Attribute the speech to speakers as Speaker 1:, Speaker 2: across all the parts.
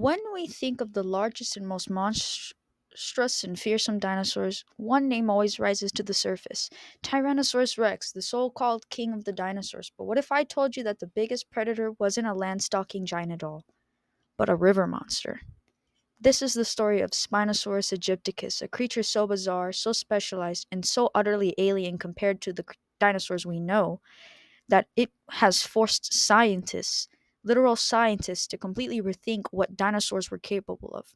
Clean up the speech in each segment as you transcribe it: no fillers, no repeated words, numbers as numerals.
Speaker 1: When we think of the largest and most monstrous and fearsome dinosaurs, one name always rises to the surface: Tyrannosaurus rex, the so called king of the dinosaurs. But what if I told you that the biggest predator wasn't a land stalking giant at all, but a river monster? This is the story of Spinosaurus aegyptiacus, a creature so bizarre, so specialized, and so utterly alien compared to the dinosaurs we know that it has forced scientists, literal scientists, to completely rethink what dinosaurs were capable of.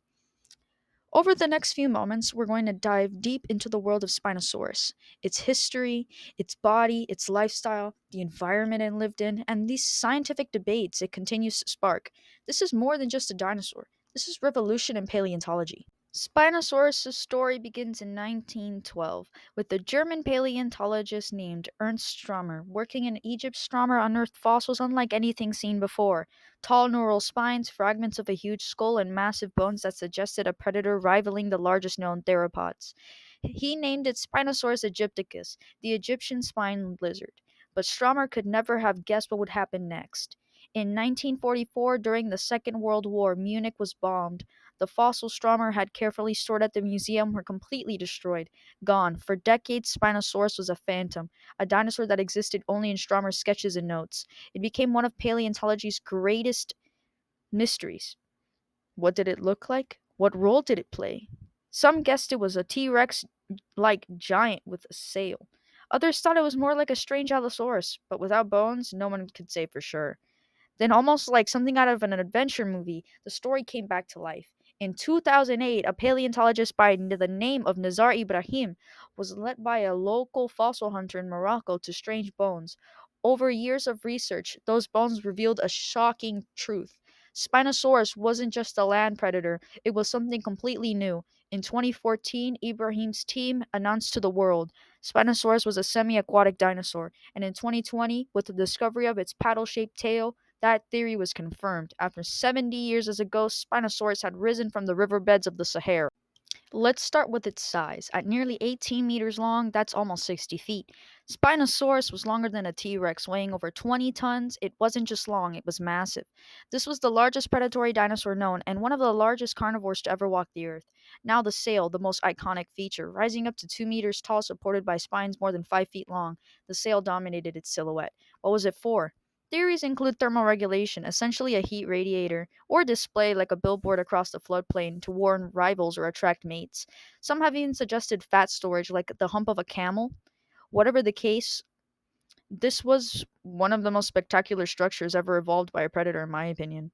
Speaker 1: Over the next few moments, we're going to dive deep into the world of Spinosaurus, its history, its body, its lifestyle, the environment it lived in, and these scientific debates it continues to spark. This is more than just a dinosaur. This is revolution in paleontology. Spinosaurus' story begins in 1912 with a German paleontologist named Ernst Stromer working in Egypt. Stromer unearthed fossils unlike anything seen before: tall neural spines, fragments of a huge skull, and massive bones that suggested a predator rivaling the largest known theropods. He named it Spinosaurus aegyptiacus, the Egyptian spine lizard. But Stromer could never have guessed what would happen next. In 1944, during the Second World War, Munich was bombed. The fossils Stromer had carefully stored at the museum were completely destroyed, gone. For decades, Spinosaurus was a phantom, a dinosaur that existed only in Stromer's sketches and notes. It became one of paleontology's greatest mysteries. What did it look like? What role did it play? Some guessed it was a T Rex like giant with a sail. Others thought it was more like a strange Allosaurus, but without bones, no one could say for sure. Then, almost like something out of an adventure movie, the story came back to life. In 2008, a paleontologist by the name of Nazar Ibrahim was led by a local fossil hunter in Morocco to strange bones. Over years of research, those bones revealed a shocking truth. Spinosaurus wasn't just a land predator, it was something completely new. In 2014, Ibrahim's team announced to the world Spinosaurus was a semi aquatic dinosaur, and in 2020, with the discovery of its paddle shaped tail, that theory was confirmed. After 70 years as a ghost, Spinosaurus had risen from the riverbeds of the Sahara. Let's start with its size. At nearly 18 meters long, that's almost 60 feet. Spinosaurus was longer than a T Rex, weighing over 20 tons. It wasn't just long, it was massive. This was the largest predatory dinosaur known, and one of the largest carnivores to ever walk the earth. Now, the sail, the most iconic feature. Rising up to 2 meters tall, supported by spines more than 5 feet long, the sail dominated its silhouette. What was it for? Theories include thermal regulation, essentially a heat radiator, or display like a billboard across the floodplain to warn rivals or attract mates. Some have even suggested fat storage, like the hump of a camel. Whatever the case, this was one of the most spectacular structures ever evolved by a predator, in my opinion.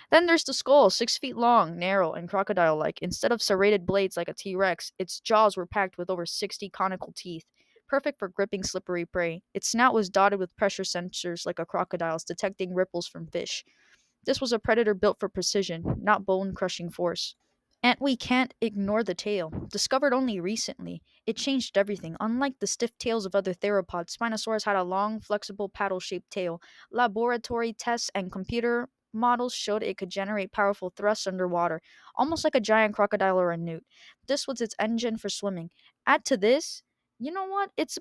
Speaker 1: Then there's the skull, 6 feet long, narrow, and crocodile like. Instead of serrated blades like a T Rex, its jaws were packed with over 60 conical teeth, perfect for gripping slippery prey. Its snout was dotted with pressure sensors like a crocodile's, detecting ripples from fish. This was a predator built for precision, not bone crushing force. And we can't ignore the tail. Discovered only recently, it changed everything. Unlike the stiff tails of other theropods, Spinosaurus had a long, flexible paddle shaped tail. Laboratory tests and computer models showed it could generate powerful thrusts underwater, almost like a giant crocodile or a newt. This was its engine for swimming. Add to this, you know what? It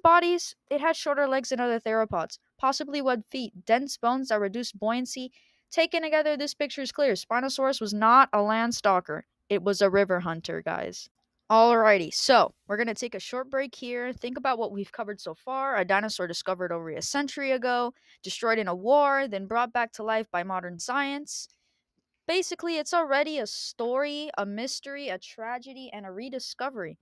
Speaker 1: had shorter legs than other theropods, possibly webbed feet, dense bones that reduced buoyancy. Taken together, this picture is clear. Spinosaurus was not a land stalker. It was a river hunter, guys. Alrighty, so we're going to take a short break here. Think about what we've covered so far. A dinosaur discovered over a century ago, destroyed in a war, then brought back to life by modern science. Basically, it's already a story, a mystery, a tragedy, and a rediscovery.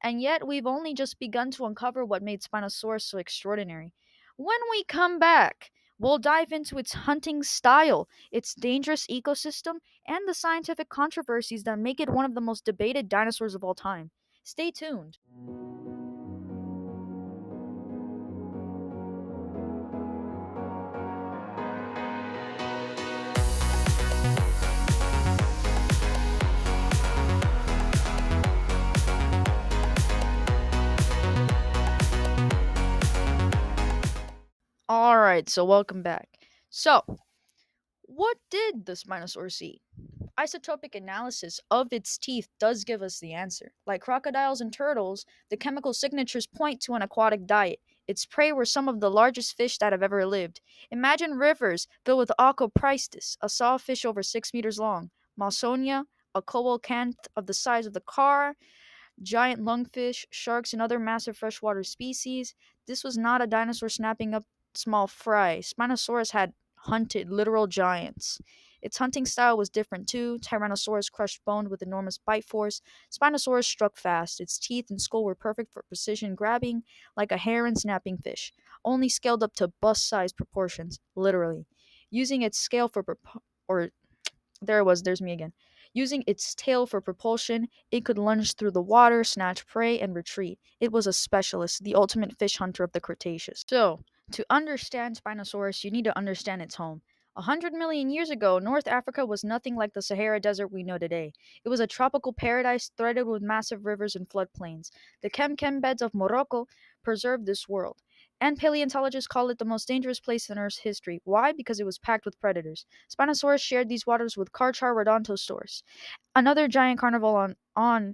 Speaker 1: And yet, we've only just begun to uncover what made Spinosaurus so extraordinary. When we come back, we'll dive into its hunting style, its dangerous ecosystem, and the scientific controversies that make it one of the most debated dinosaurs of all time. Stay tuned. Alright, so welcome back. So, what did the Spinosaurus eat? Isotopic analysis of its teeth does give us the answer. Like crocodiles and turtles, the chemical signatures point to an aquatic diet. Its prey were some of the largest fish that have ever lived. Imagine rivers filled with Acopriestis, a sawfish over 6 meters long, Mausonia, a coelacanth of the size of the car, giant lungfish, sharks, and other massive freshwater species. This was not a dinosaur snapping up small fry. Spinosaurus had hunted literal giants. Its hunting style was different too. Tyrannosaurus crushed bone with enormous bite force. Spinosaurus struck fast. Its teeth and skull were perfect for precision grabbing, like a heron snapping fish, only scaled up to bust-sized proportions, literally. Using its scale for or there it was, there's me again. Using its tail for propulsion, it could lunge through the water, snatch prey, and retreat. It was a specialist, the ultimate fish hunter of the Cretaceous. So, to understand Spinosaurus, you need to understand its home. 100 million years ago, North Africa was nothing like the Sahara Desert we know today. It was a tropical paradise threaded with massive rivers and floodplains. The Kem beds of Morocco preserved this world. And paleontologists call it the most dangerous place in Earth's history. Why? Because it was packed with predators. Spinosaurus shared these waters with Carcharodontosaurus, another giant carnivore Oh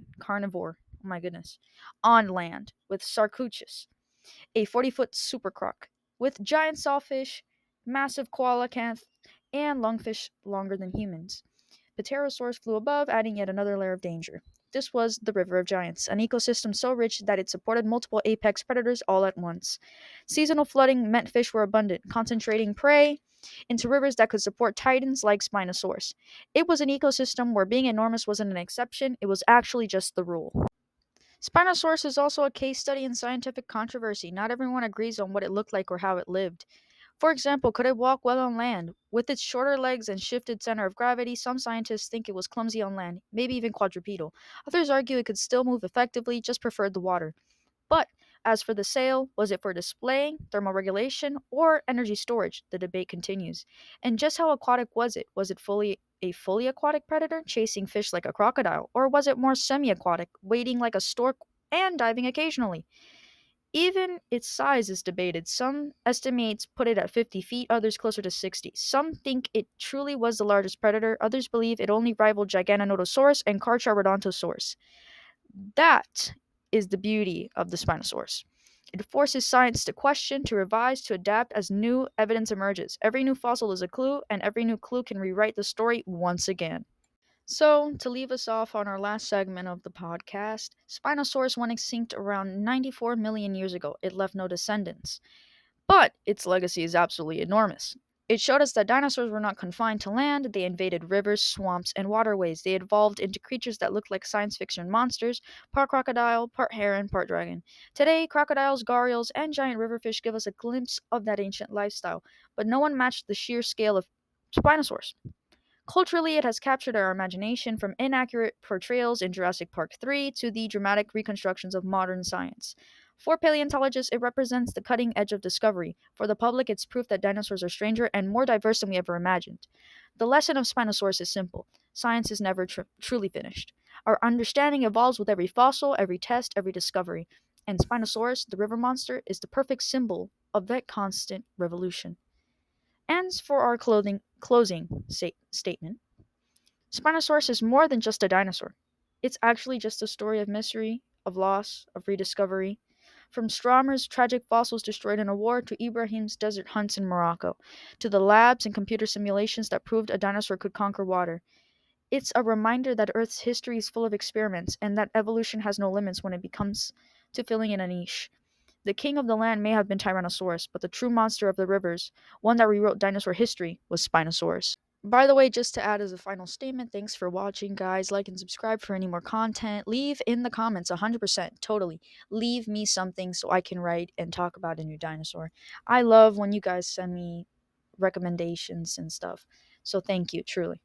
Speaker 1: my goodness. On land with Sarcuchus, a 40-foot supercroc, with giant sawfish, massive coelacanths, and lungfish longer than humans. Pterosaurs flew above, adding yet another layer of danger. This was the River of Giants, an ecosystem so rich that it supported multiple apex predators all at once. Seasonal flooding meant fish were abundant, concentrating prey into rivers that could support titans like Spinosaurus. It was an ecosystem where being enormous wasn't an exception, it was actually just the rule. Spinosaurus is also a case study in scientific controversy. Not everyone agrees on what it looked like or how it lived. For example, could it walk well on land? With its shorter legs and shifted center of gravity, some scientists think it was clumsy on land, maybe even quadrupedal. Others argue it could still move effectively, just preferred the water. But as for the sail, was it for display, thermal regulation, or energy storage? The debate continues. And just how aquatic was it? Was it fully aquatic predator, chasing fish like a crocodile, or was it more semi-aquatic, wading like a stork and diving occasionally? Even its size is debated. Some estimates put it at 50 feet, others closer to 60. Some think it truly was the largest predator, others believe it only rivaled Giganotosaurus and Carcharodontosaurus. That is the beauty of the Spinosaurus. It forces science to question, to revise, to adapt as new evidence emerges. Every new fossil is a clue, and every new clue can rewrite the story once again. So, to leave us off on our last segment of the podcast, Spinosaurus went extinct around 94 million years ago. It left no descendants. But its legacy is absolutely enormous. It showed us that dinosaurs were not confined to land, they invaded rivers, swamps, and waterways. They evolved into creatures that looked like science fiction monsters, part crocodile, part heron, part dragon. Today, crocodiles, gharials, and giant riverfish give us a glimpse of that ancient lifestyle, but no one matched the sheer scale of Spinosaurus. Culturally, it has captured our imagination from inaccurate portrayals in Jurassic Park 3 to the dramatic reconstructions of modern science. For paleontologists, it represents the cutting edge of discovery. For the public, it's proof that dinosaurs are stranger and more diverse than we ever imagined. The lesson of Spinosaurus is simple: science is never truly finished. Our understanding evolves with every fossil, every test, every discovery. And Spinosaurus, the river monster, is the perfect symbol of that constant revolution. And for our closing statement, Spinosaurus is more than just a dinosaur. It's actually just a story of mystery, of loss, of rediscovery. From Stromer's tragic fossils destroyed in a war to Ibrahim's desert hunts in Morocco, to the labs and computer simulations that proved a dinosaur could conquer water. It's a reminder that Earth's history is full of experiments and that evolution has no limits when it comes to filling in a niche. The king of the land may have been Tyrannosaurus, but the true monster of the rivers, one that rewrote dinosaur history, was Spinosaurus. By the way, just to add as a final statement, thanks for watching, guys. Like and subscribe for any more content. Leave in the comments 100%, totally. Leave me something so I can write and talk about a new dinosaur. I love when you guys send me recommendations and stuff. So thank you, truly.